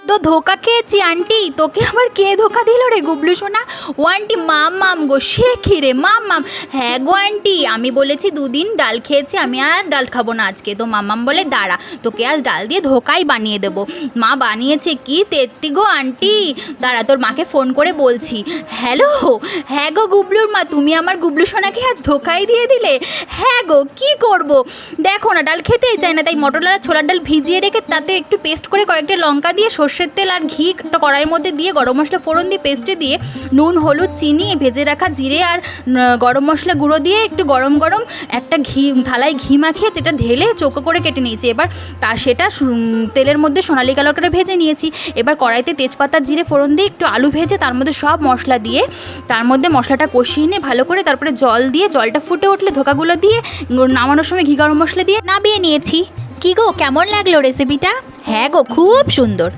তো ধোকা খেয়েছি আন্টি। তোকে আবার কে ধোকা দিল রে গুবলু সোনা? ও আন্টি মাম গো, সে কি রে মাম? হ্যাঁ গো আন্টি, আমি বলেছি দুদিন ডাল খেয়েছি, আমি আর ডাল খাবো না আজকে। তো মাম্মাম বলে দাঁড়া, তোকে আজ ডাল দিয়ে ধোকাই বানিয়ে দেবো। মা বানিয়েছে কি তেত্তি গো আন্টি, দাঁড়া তোর মাকে ফোন করে বলছি। হ্যালো, হ্যাঁ গো গুবলুর মা, তুমি আমার গুবলু সোনাকে আজ ধোকাই দিয়ে দিলে। হ্যাঁ গো, কি করব, দেখো না ডাল খেতেই চায় না, তাই মটর আর ছোলার ডাল ভিজিয়ে রেখে তাতে একটু পেস্ট করে কয়েকটা লঙ্কা দিয়ে সর্ষের তেল আর ঘি একটা কড়াইয়ের মধ্যে দিয়ে গরম মশলা ফোড়ন দিয়ে পেস্টে দিয়ে নুন হলুদ চিনি ভেজে রাখা জিরে আর গরম মশলা গুঁড়ো দিয়ে একটু গরম গরম একটা থালায় ঘি মাখিয়ে সেটা ঢেলে চৌকো করে কেটে নিয়েছি। এবার সেটা তেলের মধ্যে সোনালি কালার করে ভেজে নিয়েছি। এবার কড়াইতে তেজপাতা জিরে ফোড়ন দিয়ে একটু আলু ভেজে তার মধ্যে সব মশলা দিয়ে তার মধ্যে মশলাটা কষিয়ে নিয়ে ভালো করে তারপরে জল দিয়ে জলটা ফুটে উঠলে ধোকাগুলো দিয়ে নামানোর সময় ঘি গরম মশলা দিয়ে নামিয়ে নিয়েছি। কি গো, কেমন লাগলো রেসিপিটা? হ্যাঁ গো, খুব সুন্দর।